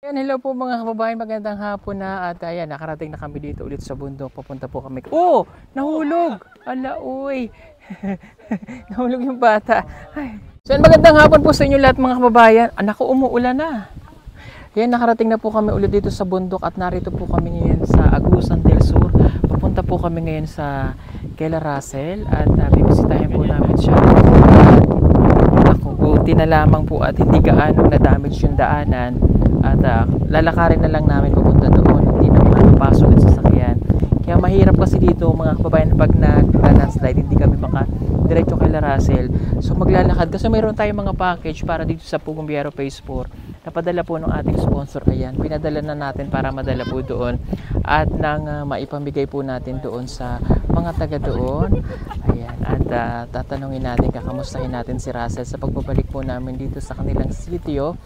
Yan, hello po mga kababayan, magandang hapon na at ayan, nakarating na kami dito ulit sa bundok. Papunta po kami. Oh, nahulog! Ala, uy! Nahulog yung bata. Ay. So, magandang hapon po sa inyo lahat mga kababayan. Anak ko, umuulan na. Yan, nakarating na po kami ulit dito sa bundok at narito po kami ngayon sa Agusan del Sur. Papunta po kami ngayon sa Kela Russell at bibisitahin po namin siya. Ako, buti na lamang po at hindi gaano na-damage yung daanan. At lalakarin na lang namin papunta doon, hindi na makapasok at sasakyan. Kaya mahirap kasi dito mga kababayan pag nag-landslide, hindi kami diretso kay La Russell. So maglalakad kasi mayroon tayong mga package para dito sa Pugong Biyero Phase 4. Napadala po ng ating sponsor, ayan. Pinadala na natin para madala po doon at nang maipamigay po natin doon sa mga taga doon. Ayan, at tatanungin natin, kakamustahin natin si Russell sa pagbabalik po namin dito sa kanilang sitio.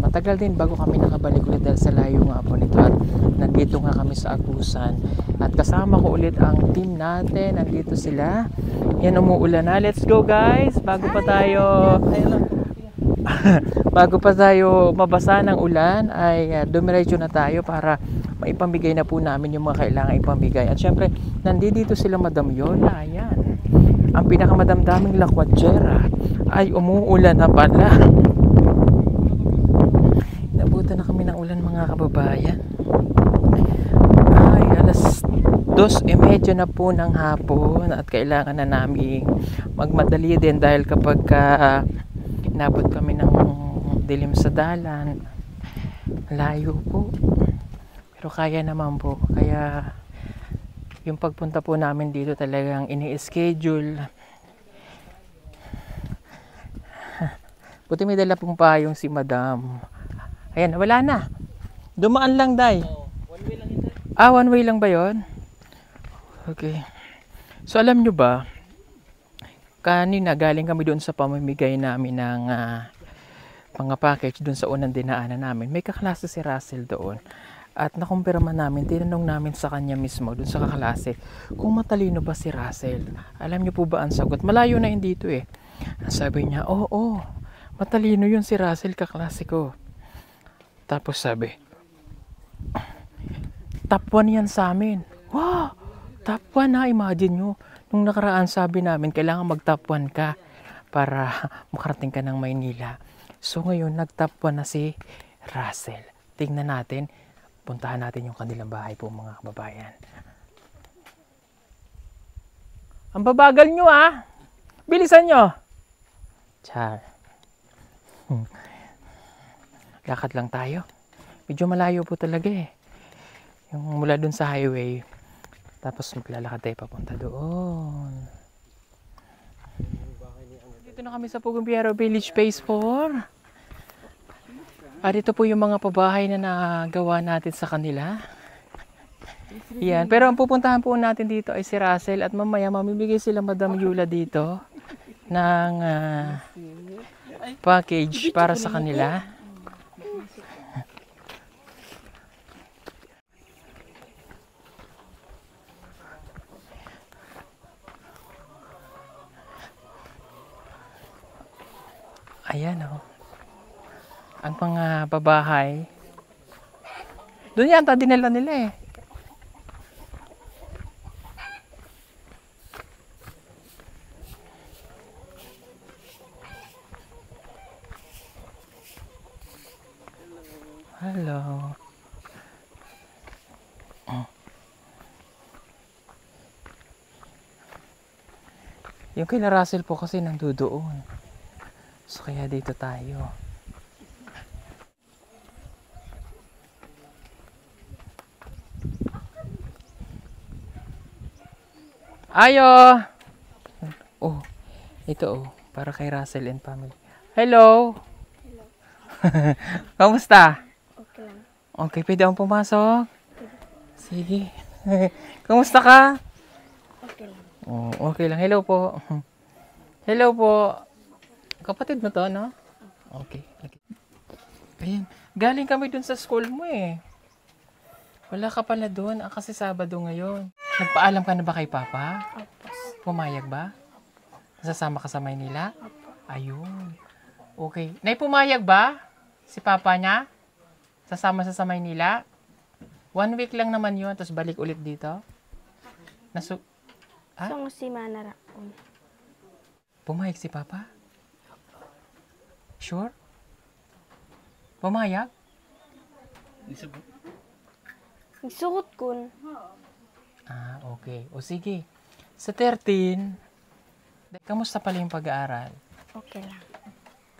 Matagal din bago kami nakabalik ulit dahil sa layo nga po nito at nandito nga kami sa Agusan at kasama ko ulit ang team natin. Nandito sila, yan, umuulan na. Let's go guys, bago pa tayo mabasa ng ulan ay dumiretso na tayo para maipamigay na po namin yung mga kailangan ipamigay. At syempre nandito sila Madam Yola, ayan, ang pinakamadamdaming lakwatsera ay umuulan na pala. Nabutan na kami ng ulan mga kababayan. Ay, alas 2:30 na po ng hapon at kailangan na namin magmadali din dahil kapag inabot kami ng dilim sa dalan, layo po. Pero kaya naman po. Kaya yung pagpunta po namin dito talagang ini-schedule. Buti may dala pong payong si Madam. Ayan, wala na. Dumaan lang, Day. One way lang yun. One way lang ba yun? Okay. So, alam nyo ba, kanina galing kami doon sa pamimigay namin ng mga package doon sa unang dinaanan namin. May kaklase si Russell doon. At nakumpirma namin, tinanong namin sa kanya mismo, doon sa kaklase, kung matalino ba si Russell. Alam nyo po ba ang sagot? Malayo na yun dito eh. Sabi niya, oo, matalino yun si Russell, kaklase ko. Tapos sabi, top 1 yan sa amin. Wow! Top 1 ha, imagine nyo. Nung nakaraan sabi namin, kailangan mag top 1 ka para makarating ka ng Maynila. So ngayon, nag top 1 na si Russell. Tingnan natin, puntahan natin yung kanilang bahay po mga kababayan. Ang babagal nyo ah! Bilisan nyo! Char. Lakad lang tayo. Medyo malayo po talaga eh. Yung mula dun sa highway. Tapos maglalakad tayo papunta doon. Dito na kami sa Pugong Biyero Village Phase 4. At ito po yung mga pabahay na nagawa natin sa kanila. Yan. Pero ang pupuntahan po natin dito ay si Russell. At mamaya mamimigay sila Madam Yola dito ng package para sa kanila. Ayan o. Ang mga babahay. Doon yata dinala nila eh. Hello. Yung kay Russell po kasi nandoon. So kaya dito tayo. Ayo! Oh, ito oh. Para kay Russell and family. Hello! Hello. Kamusta? Okay lang. Okay, pwede akong pumasok? Sige. Kamusta ka? Okay lang. Oh, okay lang. Hello po. Hello po. Kapatid mo to, no? Okay. Ayan. Galing kami dun sa school mo eh. Wala ka pala dun. Kasi Sabado ngayon. Nagpaalam ka na ba kay Papa? Opo. Pumayag ba? Sasama ka sa Maynila? Opo. Ayun. Okay. Nay, pumayag ba? Si Papa niya? Sasama sa Maynila? 1 week lang naman yun, tapos balik ulit dito? Ha? Song si Manara. Pumayag si Papa? Sure? Pumayag? Nagsugot kun. Okay. O sige. Sa 13, kamusta pala yung pag-aaral? Okay lang.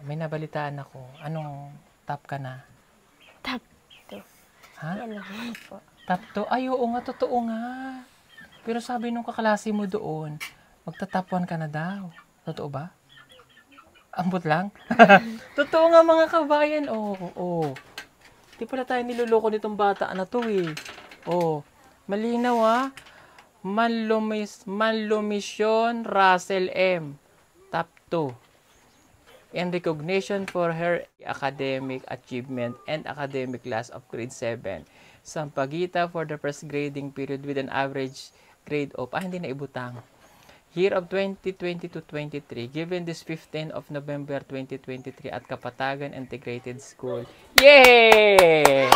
May nabalitaan ako. Anong top ka na? Top 2. Ha? Yan lang po. Top 2? Ay, oo nga, totoo nga. Pero sabi nung kaklase mo doon, magta-top 1 ka na daw. Totoo ba? Ambot lang? Totoo nga mga kabayan. Oo. Di pala tayo niloloko nitong bata na to eh. Malinaw Manlumission Russell M. Top 2. In recognition for her academic achievement and academic class of grade 7. Sampaguita for the first grading period with an average grade of, hindi na ibutang. Year of 2020-23, given this 15th of November 2023 at Kapatagan Integrated School. Yay!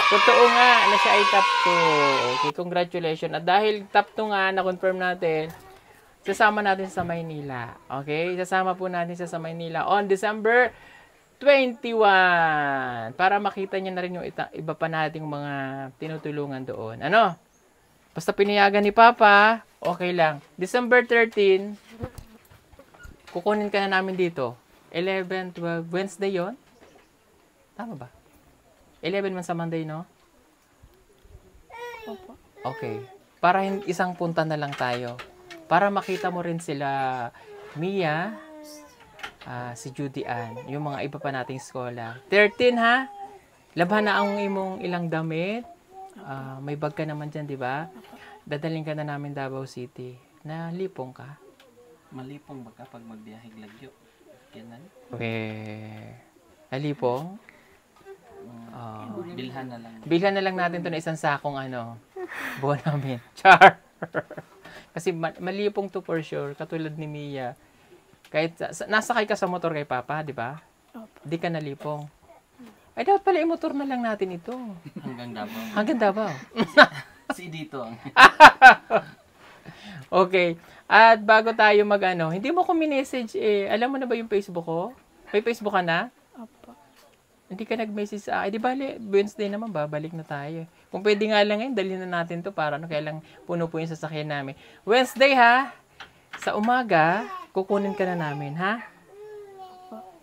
Totoo nga na siya ay top 2. Okay, congratulations. At dahil top 2 nga, na-confirm natin, sasama natin sa Maynila. Okay? Sasama po natin sa Maynila on December 21. Para makita niya na rin yung iba pa nating mga tinutulungan doon. Ano? Basta pinayagan ni Papa, okay lang. December 13, kukunin ka na namin dito. 11, 12, Wednesday yon? Tama ba? 11 man sa Monday, no? Opo. Okay. Para isang punta na lang tayo. Para makita mo rin sila Mia, si Judy Ann, yung mga iba pa nating skola. 13, ha? Labhan na ang imong ilang damit. May bag ka naman dyan, di ba? Dadaling ka na namin Davao City. Nalipong ka? Malipong ba ka pag magbiyahe lagyo? Yan Nalipong? Bilhan na lang. Bilhan na lang natin to na isang sakong buwan namin. Char! Kasi malipong to for sure. Katulad ni Mia. Kahit nasakay ka sa motor kay Papa, di ba? Opo. Di ka nalipong. Ay, dapat pala i-motor na lang natin ito. Hanggang Davao. Hanggang Davao. Si dito ang... Okay. At bago tayo hindi mo ko minessage Alam mo na ba yung Facebook ko? May Facebook ka na? Opo. Hindi ka nag-message sa akin. Di ba, Wednesday naman, babalik na tayo. Kung pwede nga lang ngayon, dalhin na natin to para kaya lang puno po yung sasakyan namin. Wednesday, ha? Sa umaga, kukunin ka na namin, ha?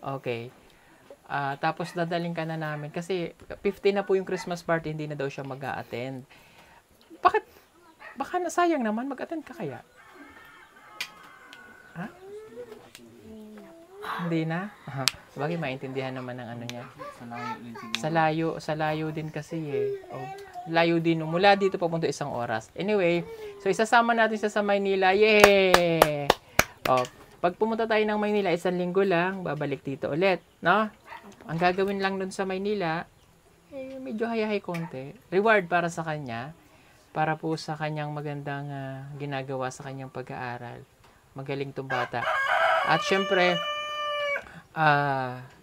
Okay. Tapos dadaling ka na namin. Kasi 15 na po yung Christmas party, hindi na daw siya mag-a-attend. Bakit? Baka sayang naman, mag-attend ka kaya? Ha? Hindi na? Sabagay, maintindihan naman ng niya. Sa layo din kasi layo din. Mula dito papunta 1 oras. Anyway, so isasama natin siya sa Maynila. Yay! Pag pumunta tayo ng Maynila, 1 linggo lang, babalik dito ulit. No? Ang gagawin lang dun sa Maynila, medyo hayahay konti. Reward para sa kanya. Para po sa kanyang magandang ginagawa sa kanyang pag-aaral. Magaling tong bata. At syempre,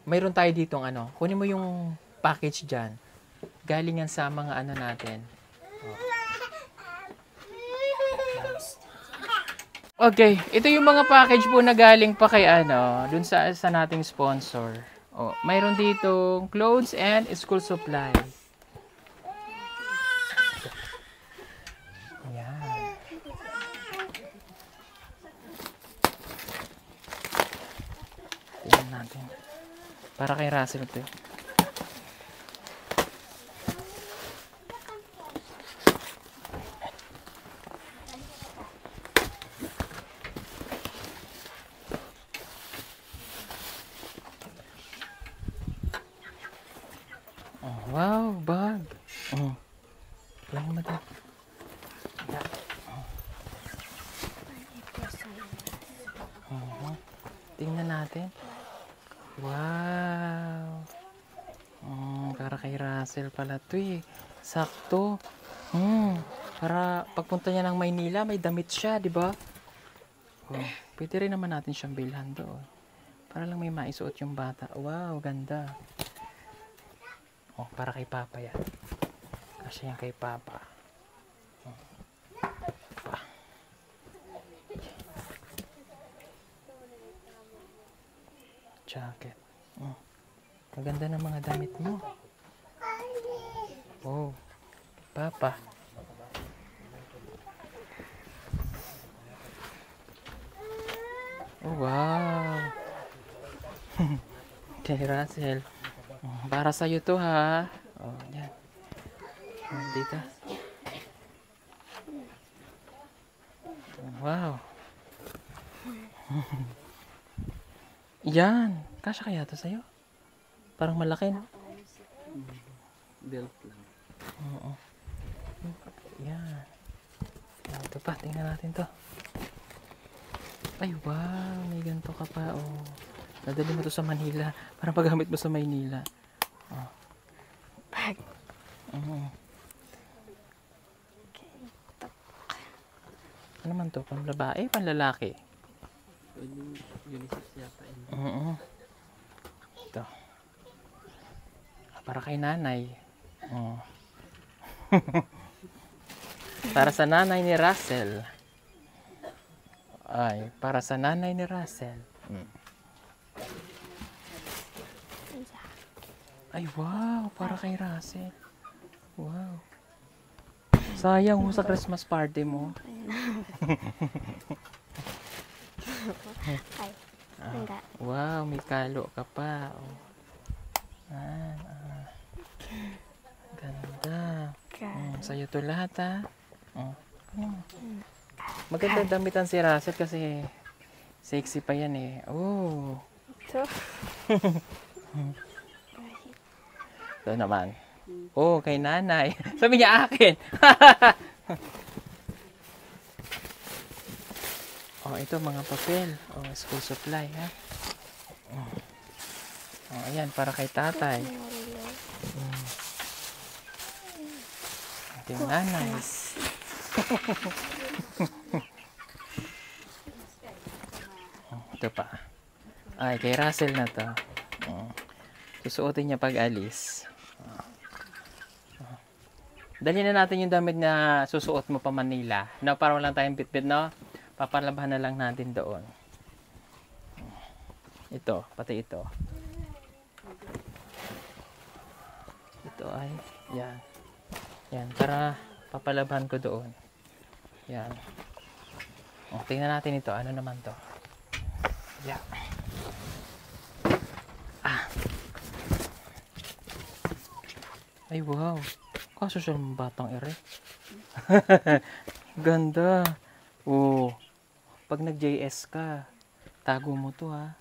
mayroon tayo ditong kunin mo yung package dyan. Galingan sa mga natin. Okay, ito yung mga package po na galing pa kay dun sa nating sponsor. Mayroon ditong clothes and school supply. Ayan. Tingnan natin. Para kay Russell ito. Wow, bag. Lang mo din. Tingnan natin. Wow. Para kay Russell pala ito Sakto. Para pagpunta niya ng Maynila, may damit siya, di ba? Pwede rin naman natin siyang bilhan doon. Para lang may maisuot yung bata. Wow, ganda. Oh, para kay Papa yan. Kasi yan kay Papa. Oh. Pa. Jacket. Oh. Maganda ng mga damit mo. Oh. Papa. Oh, wow. Kay Russell. Oh, para sa'yo to ha. Oh, yan. Oh, dito. Wow. Yan. Kasya kaya to sa'yo? Parang malaki, no? Belt lang. Oo. Yan. Ito pa, tingnan natin to. Ay, wow. May ganito ka pa, oh. Nadali mo to sa Manila. Parang paggamit mo sa Maynila. Oh. Bag. Oo. Ano man to? Panlabae? Panlalaki? Pwedeng unisex yata yun. Oo. Ito. Para kay nanay. Oh. Para sa nanay ni Russell. Ay, para sa nanay ni Russell. Ay, wow. Para kay Russell. Wow. Sayang mo sa Christmas party mo. Ay. Enggak. Wow, may kalo ka pa. Oh. Ganda. Sa'yo to lahat, ha? Oh. Maganda damitan si Russell kasi sexy pa yan eh. Oh. Ito. Ito naman. Oh, kay nanay. Sabi niya akin. Oh, ito mga papel. Oh, school supply, ha? Oh, ayan, para kay tatay. Ito yung nanay. Oh, ito pa. Ay, kay Russell na to. Oh. Susuotin niya pag alis. Dali na natin yung damit na susuot mo pa Manila. No, para walang tayong bitbit, no? Papalabahan na lang natin doon. Ito, pati ito. Ito ay, yan. Yan, para papalabahan ko doon. Yan. O, tingnan natin ito. Ano naman to? Yan. Ay, wow. Kaso siya ng batang ere. Ganda. Oh. Pag nag-JS ka, tago mo to, ha.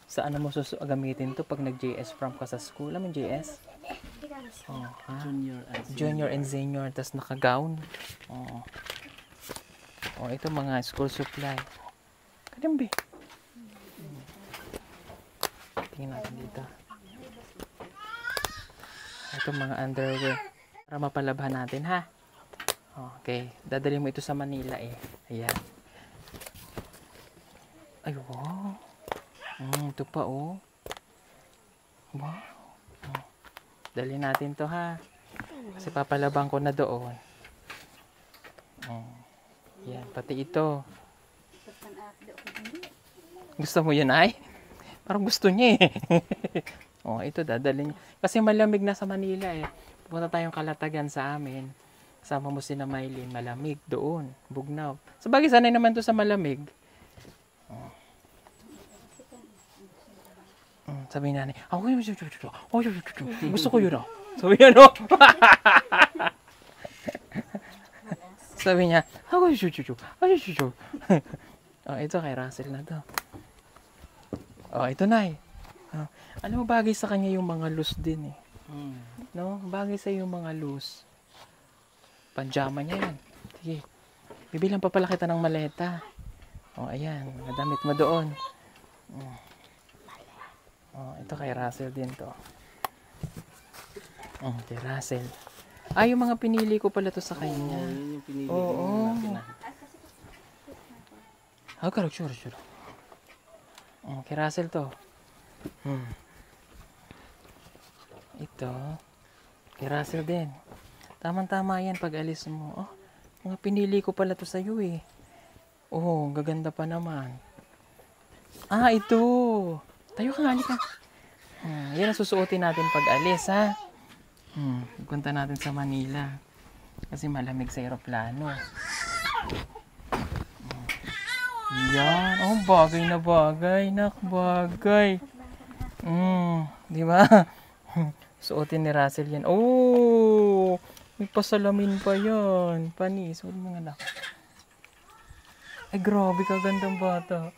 Saan mo gamitin to pag nag-JS from ka sa school? Alam mo JS? Oh, ha? Junior and senior. Tas naka-gown. Oh. Oh, ito mga school supply. Kadambi. Tingnan natin dito. Ito mga underwear. Para mapalabahan natin, ha? Okay. Dadali mo ito sa Manila, eh. Ayan. Ay, wow. Ito pa, oh. Wow. Oh. Dali natin to, ha? Kasi papalabang ko na doon. Yan. Pati ito. Gusto mo yun, ay? Parang gusto niya, eh. Oh, ito dadalhin. Kasi malamig na sa Manila eh. Pupunta tayong Kalatagan sa amin. Kasama mo si na Mylene, malamig doon, Bugnaw. Sabagay sanay naman to sa malamig. Oh. Sabi ni nanay, gusto ko yun, oh. Sabi niya, no? Sabi niya, oh, ito kay Russell na to. Oh, ito na eh. Alam mo, bagay sa kanya yung mga loose din eh. No? Bagay sa yung mga loose. Panjama niya yan. Sige. Bibilang pa pala kita ng maleta. O, ayan. Nadamit mo doon. Ito kay Russell din to. Kay Russell. Yung mga pinili ko pala to sa kanya. Yun yung pinili Oo. natin. Sure. Kay Russell to. Ito. Kay Russell din. Tamang-tama yan pag alis mo. Oh, mga pinili ko pala to sa'yo eh. Oh, gaganda pa naman. Ah, ito. Tayo ka nga, halika. Yan ang susuotin natin pag alis, ha? Punta natin sa Manila. Kasi malamig sa aeroplano. Yan. Oh, bagay na bagay. Nakbagay. Di ba? Suotin ni Russell yan. Oh! May pasalamin pa yan. Panis. Huwag mga anak. Ay, grabe ka. Gandang bata.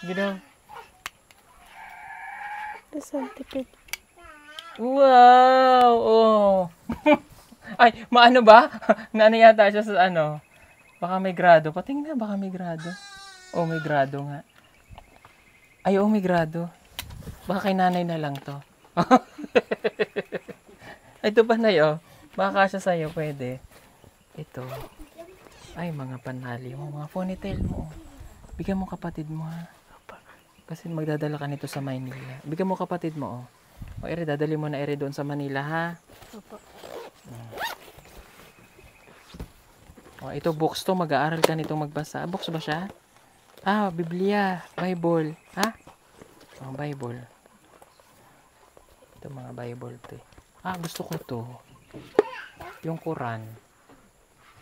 Ginaw. Certificate. Wow! Oh! Ay, maano ba? Naano yata siya sa ano? Baka may grado. Patingin na, baka may grado. Oh, may grado nga. Ay, oh, may grado. Baka kay nanay na lang to. Ito pa na yun. Baka kasya sa'yo, pwede. Ito. Ay, mga panali mo. Mga ponytail mo. Bigyan mo kapatid mo, ha? Kasi magdadala ka nito sa Maynila. Bigyan mo kapatid mo, oh. O, Ere, dadali mo na Ere doon sa Manila, ha? Opo. O, ito, books to. Mag-aaral ka nitong magbasa. Books ba siya? Ah, Biblia. Bible. Ha? Oh, Bible. Ito, mga Bible to. Ah, gusto ko to. Yung Quran.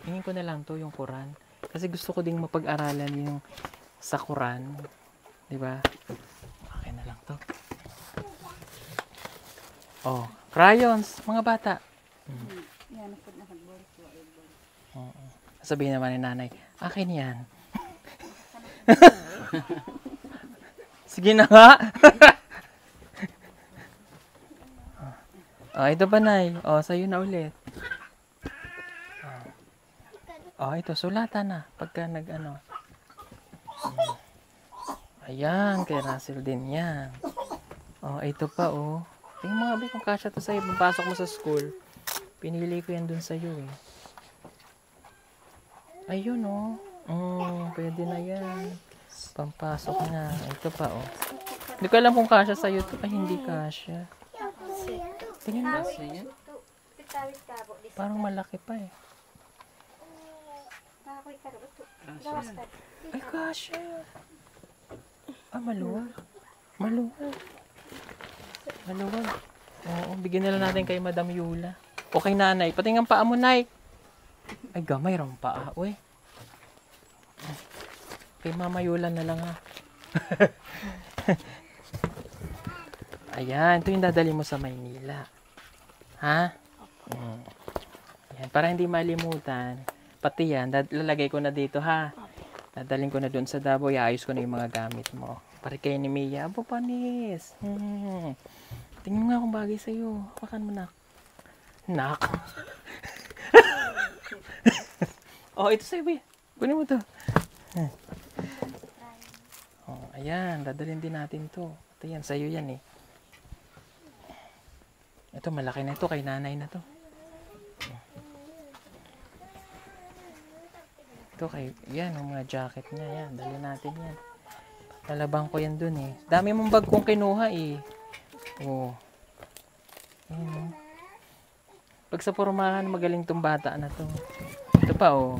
Hingin ko na lang to, yung Quran. Kasi gusto ko ding mapag-aralan yung sa Quran. Diba? Okay na lang to. Oh, crayons, mga bata. Oo. Sabihin naman ni nanay, akin yan. Sige na nga. Oh, ito pa, Nay. Oh, sa'yo na ulit. Oh, ito, sulatan na. Pagka nag-ano. Ayan, kay Russell din yan. Oh, ito pa, oh. Tingnan mo nga, Bi, kung kasya to sa'yo. Papasok mo sa school. Pinili ko yan dun sa'yo, eh. Ayun, oh. Pwede na yan. Pampasok na. Ito pa, oh. Hindi ko alam kung kasya sa'yo to. Ay, hindi kasya. Tingnan mo. Parang malaki pa, eh. Ay, kasya. Ah, maluwag. Maluwag. Maluwag. Oo, bigyan nila natin kay Madam Yula. O kay nanay. Patingin ang paa mo, Nay. Ay, gamay rang paa. Uy. Kay Mama Yula na lang, ha. Ayan, ito yung dadali mo sa Maynila. Ha? Ayan, para hindi malimutan. Pati yan, lalagay ko na dito, ha. Dadalhin ko na doon sa Davao, iayos ko na yung mga gamit mo. Para kay ni Mia, abo panis. Tingnan mo nga kung bagay sa'yo. Hawakan mo, nak. Nak. Oh, ito sa'yo, Bi. Kunin mo to. Oh, ayan, dadalhin din natin to. Ito yan, sa'yo yan, eh. Ito, malaki na ito. Kay nanay na to. Ito kay, yan, ang mga jacket niya, yan, dali natin yan. Lalabang ko yan dun, eh. Dami mong bag kong kinuha, eh. Oh. Yan, oh. Pag sa pormahan, magaling tong bata na to. Ito pa, oh.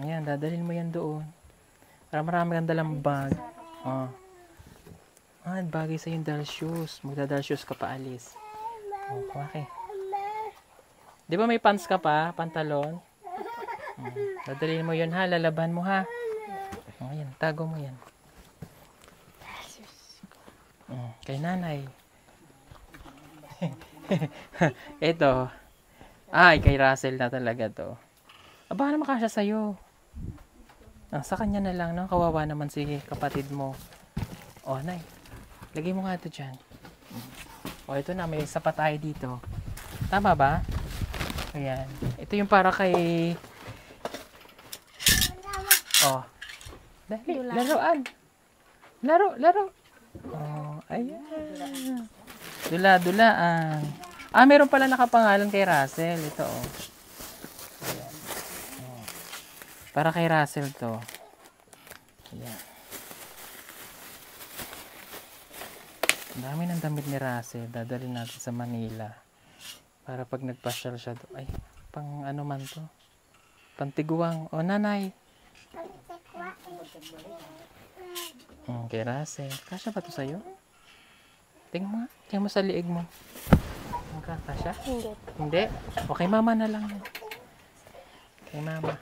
Yan, dadalhin mo yan doon. Para marami kang dalang bag. Oh. Ah, bagay sa yung dal shoes. Magdadal shoes ka pa alis. Oh, okay. Di ba may pants ka pa? Pantalon? Dadalhin mo yun, ha? Lalaban mo, ha? Oh, yan. Tago mo yan. Kay nanay. Ito. Ay, kay Russell na talaga to. Aba, na makasya sa'yo. Sa kanya na lang, no? Kawawa naman si kapatid mo. Oh, nay. Lagay mo nga ito dyan. Oh, ito na. May sapat tayo dito. Tama ba? Ayan. Ito yung para kay... Oh. Dali, laruan. Laro. Oh, ayan. Dula-dulaan. Ah, meron pala nakapangalan kay Russell. Ito, oh. Ayan. Oh. Para kay Russell to. Ayan. Ang dami ng damit ni Russell. Dadalhin natin sa Manila. Para pag nagpasyal siya doon. Ay, pang ano man to? Pantiguang. O, nanay. Kay Russell. Kasya ba to sa'yo? Tingnan mo nga. Tingnan mo sa liig mo. Kasya? Hindi. Hindi? O, kay mama na lang. Kay mama.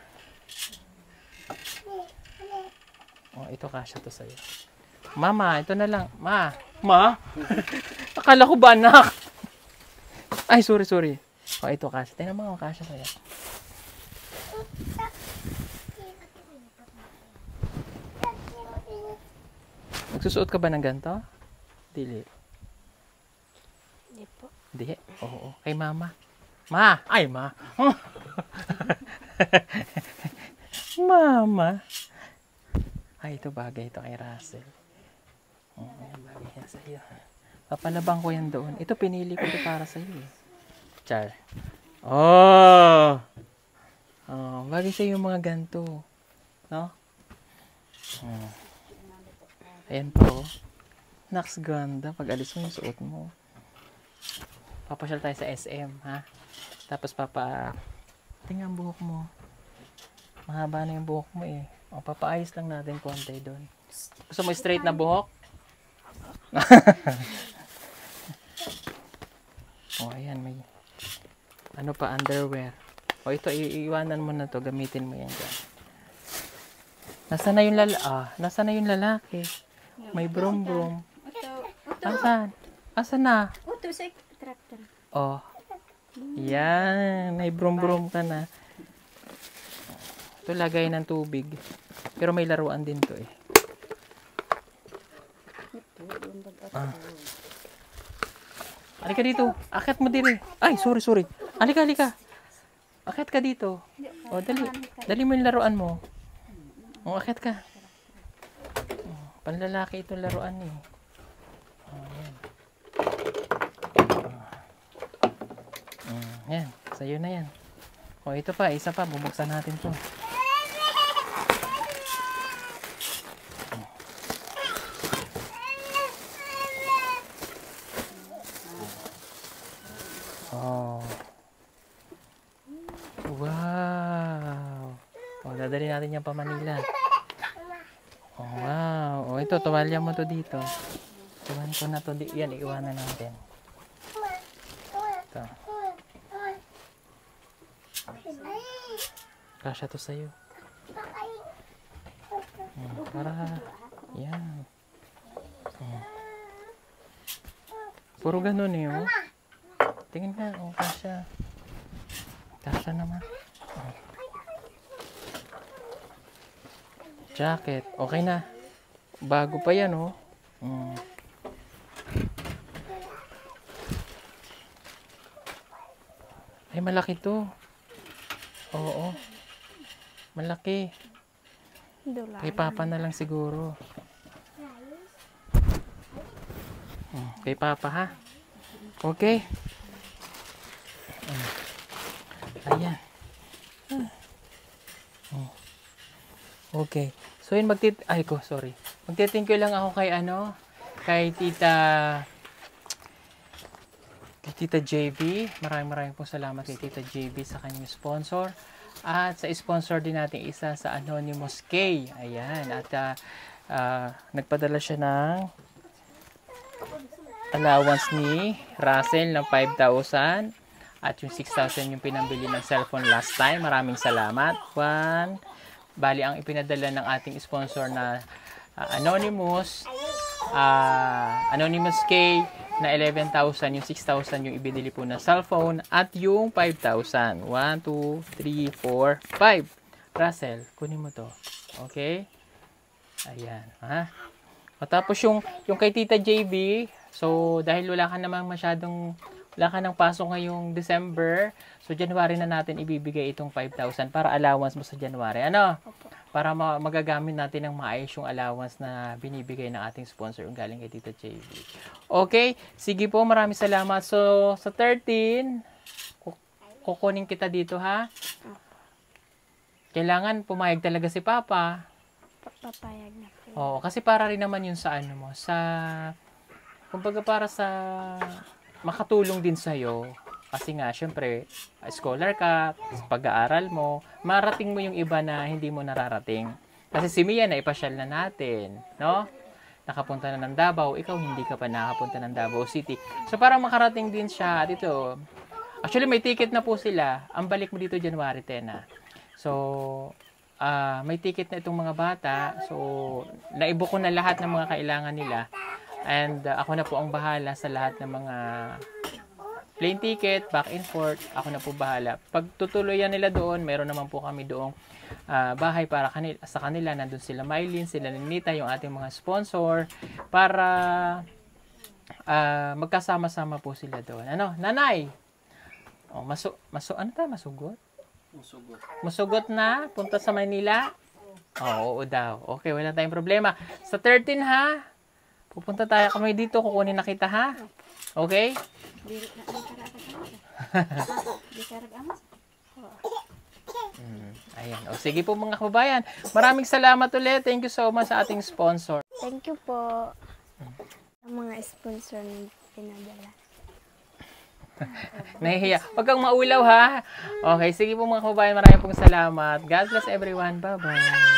O, ito kasya to sa'yo. Mama, ito na lang. Ma? Akala ko ba anak? Ay, sorry. O, ito kasya. Tingnan mo, kasya sa'yo. Nagsusuot ka ba ng ganito? Dili. Hindi po. Hindi. Oo. Kay mama. Ma! Ay, ma! Mama! Ay, ito bagay ito kay Russell. Ayan, bagay yan sa'yo. Papalabang ko yan doon. Ito, pinili ko ito para sa'yo eh. Char. Oh! Oh, bagay sa'yo yung mga ganito. No? Ayan po. Naks, ganda. Pag alis mo yung suot mo. Papasyal tayo sa SM, ha? Tapos tingnan ang buhok mo. Mahaba na yung buhok mo eh. O, papaayos lang natin konti doon. Gusto mo straight na buhok? O, ayan, may ano pa, underwear. O, ito, iiwanan mo na to. Gamitin mo yan dyan. Nasaan na yung lalaki? May brum-brum. Asan? Asan na? Ito sa tractor. Oh. Yan. May brum-brum ka na. Ito lagay ng tubig. Pero may laruan din to eh. Halika dito. Akit mo din eh. Ay, sorry. Halika. Akit ka dito. O, dali. Dali mo yung laruan mo. O, akit ka. Panlalaki itong laruan eh. Ayan. Yan. Sa'yo na yan. O, ito pa. Isa pa. Bubuksan natin to. Oh. Wow. O, dadali natin yan pa Manila. Oh, wow. O, ito, tuwalya mo to dito. Iwan ko na to. Yan, iwanan natin. Ito. Kasya to sa'yo. Para, yan. Puro ganun eh, oh. Tingin ka, oh, kasya. Kasya naman. Jacket. Okay na. Bago pa yan, oh. Ay, malaki to. Oo. Malaki. Kay Papa na lang siguro. Kay Papa, ha? Okay. Ayan. Okay. So yun magti-thank you lang ako kay kay Tita JB. Maraming pong salamat kay Tita JB sa kanyang sponsor. At sa sponsor din natin isa sa Anonymous K. Ayan. At nagpadala siya ng allowance ni Russell ng 5,000. At yung 6,000 yung pinambili ng cellphone last time. Maraming salamat. Bali, ang ipinadala ng ating sponsor na Anonymous K na 11,000, yung 6,000 yung ibinili po na cellphone at yung 5,000. 1, 2, 3, 4, 5. Russell, kunin mo to. Okay? Ayan. Ha? O, tapos yung kay Tita JB, so dahil wala ka nang pasok ngayong December, so January na natin ibibigay itong 5,000 para allowance mo sa January. Ano? Para magagamit natin ng maayos yung allowance na binibigay ng ating sponsor yung galing kay Tita JB. Okay? Sige po, maraming salamat. So, sa 13, kukunin kita dito, ha? Kailangan pumayag talaga si Papa. Papayag na po. Oo, kasi para rin naman yun sa sa kumbaga para sa makatulong din sa'yo. Kasi nga, syempre, scholar ka, sa pag-aaral mo, marating mo yung iba na hindi mo nararating. Kasi si Mia na ipasyal na natin, no? Nakapunta na ng Davao, ikaw hindi ka pa nakapunta ng Davao City. So, para makarating din siya, at ito, actually, may ticket na po sila. Ang balik mo dito, January 10 na. So, may ticket na itong mga bata. So, naibook ko na lahat ng mga kailangan nila. And ako na po ang bahala sa lahat ng mga plane ticket, back and forth, ako na po bahala. Pag tutuloyan nila doon, meron naman po kami doong bahay para sa kanila. Nandun sila Mylene, sila Ninita, yung ating mga sponsor, para magkasama-sama po sila doon. Ano, nanay? Oh, masugot? Musugot. Masugot na? Punta sa Manila? Oo daw. Okay, wala tayong problema. Sa 13 ha? Pupunta tayo kami dito, kukunin na kita ha? Okay? Ayan. O, sige po mga kababayan. Maraming salamat ulit. Thank you so much sa ating sponsor. Thank you po. Ang mga sponsor na pinadala. Nahihiya. Huwag kang maulaw ha. Okay, sige po mga kababayan. Maraming pong salamat. God bless everyone. Bye-bye.